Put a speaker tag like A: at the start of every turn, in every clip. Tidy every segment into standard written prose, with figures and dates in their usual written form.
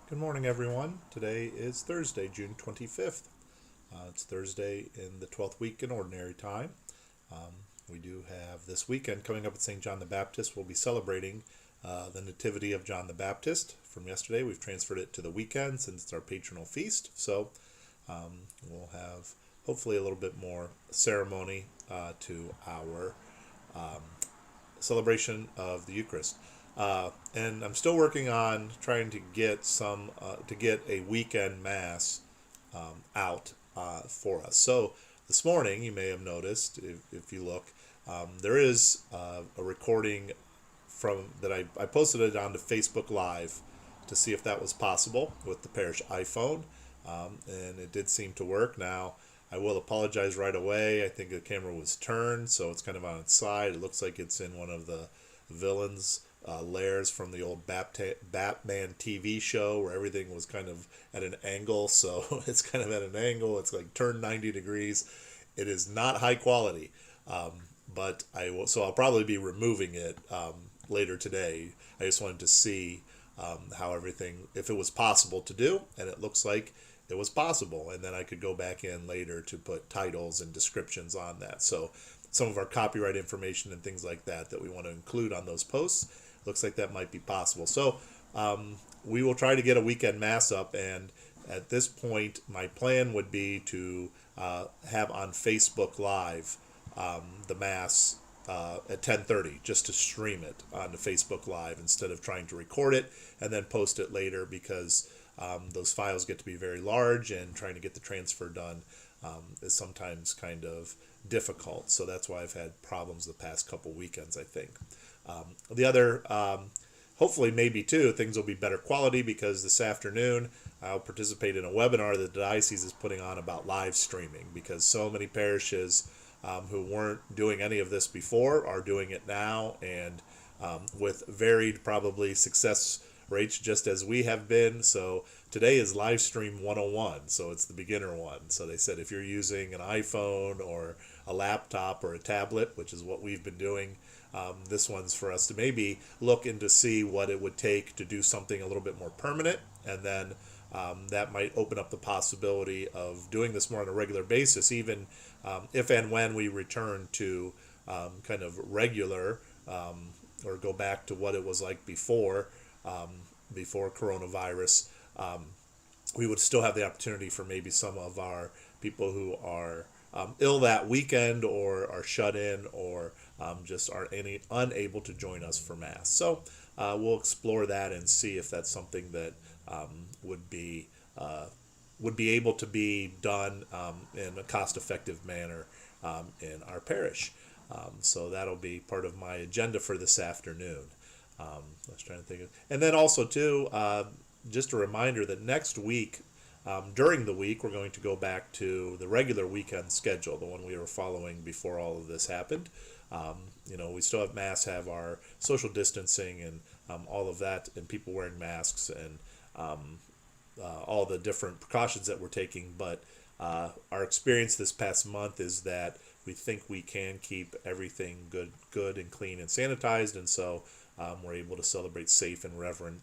A: Good morning, everyone. Today is Thursday, June 25th. It's Thursday in the 12th week in Ordinary Time. We do have this weekend coming up at St. John the Baptist. We'll be celebrating the Nativity of John the Baptist from yesterday. We've transferred it to the weekend since it's our patronal feast. So we'll have hopefully a little bit more ceremony to our celebration of the Eucharist. And I'm still working on trying to get to get a weekend mass out for us. So this morning, you may have noticed, if you look, there is a recording from that I posted it onto Facebook Live to see if that was possible with the parish iPhone, and it did seem to work. Now, I will apologize right away. I think the camera was turned, so it's kind of on its side. It looks like it's in one of the villains' lairs from the old Batman TV show where everything was kind of at an angle. So it's kind of at an angle. It's like turned 90 degrees. It is not high quality, but so I'll probably be removing it later today. I just wanted to see how everything, if it was possible to do, and it looks like it was possible, and then I could go back in later to put titles and descriptions on that. So some of our copyright information and things like that we want to include on those posts, looks like that might be possible. So we will try to get a weekend mass up, and at this point my plan would be to have on Facebook Live the mass at 10:30, just to stream it onto Facebook Live instead of trying to record it and then post it later, because those files get to be very large, and trying to get the transfer done is sometimes kind of difficult. So that's why I've had problems the past couple weekends, I think. The other, hopefully maybe too, things will be better quality, because this afternoon I'll participate in a webinar that the diocese is putting on about live streaming, because so many parishes who weren't doing any of this before are doing it now, and with varied probably success rates, just as we have been. So today is live stream 101, so it's the beginner one. So they said if you're using an iPhone or a laptop or a tablet, which is what we've been doing, this one's for us to maybe look into see what it would take to do something a little bit more permanent, and then that might open up the possibility of doing this more on a regular basis, even if and when we return to kind of regular, or go back to what it was like before coronavirus. We would still have the opportunity for maybe some of our people who are ill that weekend, or are shut in, or just are unable to join us for Mass. So we'll explore that and see if that's something that would be able to be done in a cost-effective manner in our parish. So that'll be part of my agenda for this afternoon. I was trying to think of, and then also too, just a reminder that next week, during the week, we're going to go back to the regular weekend schedule, the one we were following before all of this happened. We still have Mass, have our social distancing and all of that, and people wearing masks, and all the different precautions that we're taking. But our experience this past month is that we think we can keep everything good and clean and sanitized, and so we're able to celebrate safe and reverent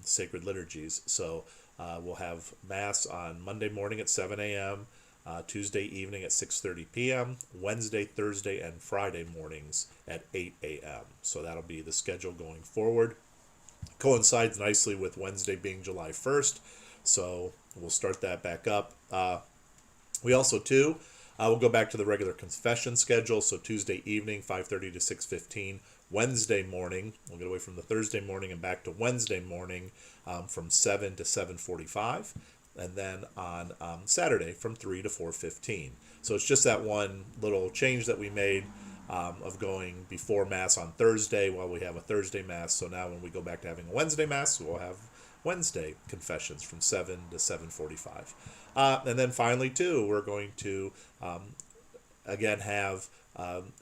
A: sacred liturgies. So we'll have Mass on Monday morning at 7 a.m., Tuesday evening at 6:30 p.m., Wednesday, Thursday, and Friday mornings at 8 a.m. So that'll be the schedule going forward. Coincides nicely with Wednesday being July 1st, so we'll start that back up. We also, too, we'll go back to the regular confession schedule, so Tuesday evening, 5:30 to 6:15. Wednesday morning, we'll get away from the Thursday morning and back to Wednesday morning from 7 to 7:45. And then on Saturday from 3 to 4:15. So it's just that one little change that we made of going before Mass on Thursday while we have a Thursday Mass. So now when we go back to having a Wednesday Mass, we'll have Wednesday confessions from 7 to 7:45. And then finally, too, we're going to again have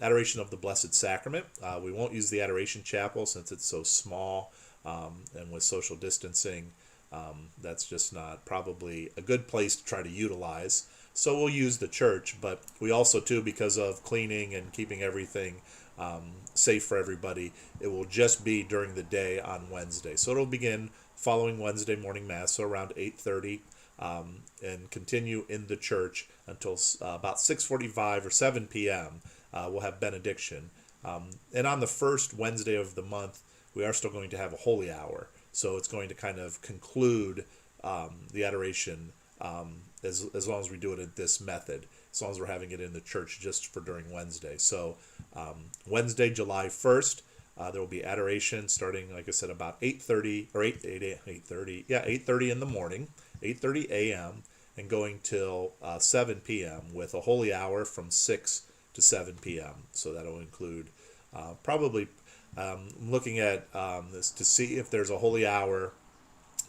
A: Adoration of the Blessed Sacrament. We won't use the Adoration Chapel since it's so small, and with social distancing, that's just not probably a good place to try to utilize. So we'll use the church, but we also, too, because of cleaning and keeping everything safe for everybody, it will just be during the day on Wednesday. So it'll begin following Wednesday morning mass, so around 8:30, and continue in the church until about 6:45 or 7 p.m. We'll have benediction, and on the first Wednesday of the month, we are still going to have a holy hour. So it's going to kind of conclude the adoration, as long as we do it in this method, as long as we're having it in the church just for during Wednesday. So Wednesday, July 1st, there will be adoration starting, like I said, about 8:30 or 8:30, yeah, 8:30 in the morning, 8:30 a.m., and going till 7 p.m. with a holy hour from 6 to 7 p.m. So that'll include probably looking at this to see if there's a holy hour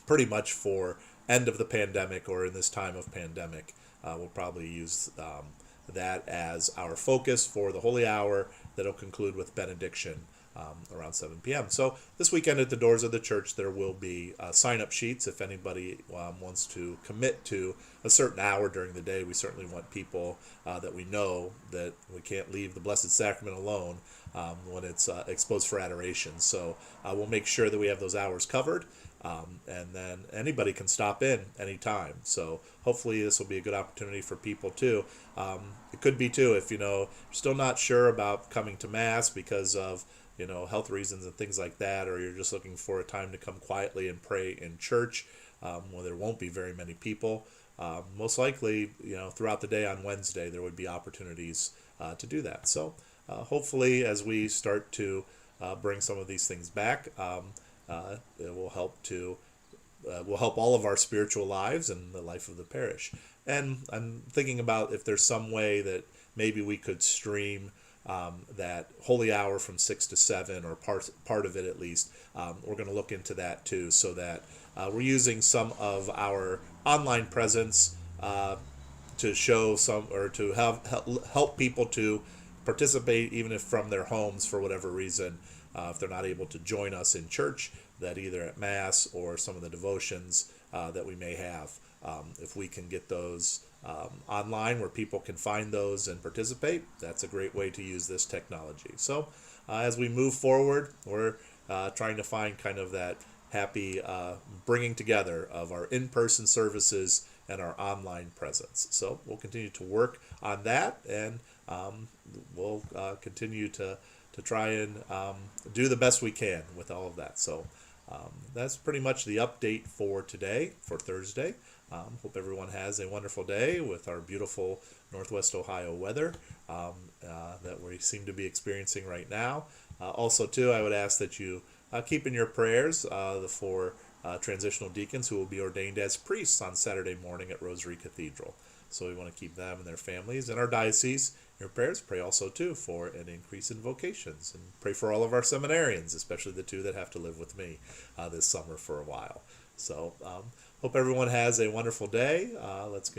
A: pretty much for end of the pandemic or in this time of pandemic. We'll probably use that as our focus for the holy hour that'll conclude with benediction around 7 p.m. So this weekend at the doors of the church, there will be sign-up sheets if anybody wants to commit to a certain hour during the day. We certainly want people that we know that we can't leave the Blessed Sacrament alone when it's exposed for adoration. So we'll make sure that we have those hours covered. And then anybody can stop in anytime. So hopefully this will be a good opportunity for people too. It could be too if you're still not sure about coming to Mass because of health reasons and things like that, or you're just looking for a time to come quietly and pray in church, where there won't be very many people. Most likely, throughout the day on Wednesday, there would be opportunities to do that. So hopefully as we start to bring some of these things back, it will help all of our spiritual lives and the life of the parish. And I'm thinking about if there's some way that maybe we could stream that holy hour from 6 to 7, or part of it at least. We're going to look into that too, so that we're using some of our online presence to show some, or to help people to participate, even if from their homes for whatever reason, if they're not able to join us in church, that either at Mass or some of the devotions that we may have. If we can get those online where people can find those and participate, that's a great way to use this technology. So as we move forward, we're trying to find kind of that happy bringing together of our in-person services and our online presence. So we'll continue to work on that, and we'll continue to try and do the best we can with all of that. So that's pretty much the update for today, for Thursday. Hope everyone has a wonderful day with our beautiful Northwest Ohio weather that we seem to be experiencing right now. Also, too, I would ask that you keep in your prayers the 4 transitional deacons who will be ordained as priests on Saturday morning at Rosary Cathedral. So we want to keep them and their families and our diocese in your prayers. Pray also, too, for an increase in vocations. And pray for all of our seminarians, especially the 2 that have to live with me this summer for a while. So hope everyone has a wonderful day.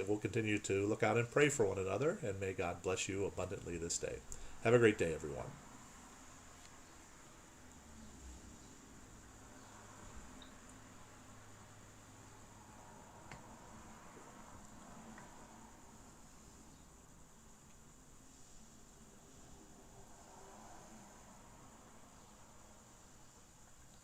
A: We'll continue to look out and pray for one another, and may God bless you abundantly this day. Have a great day, everyone.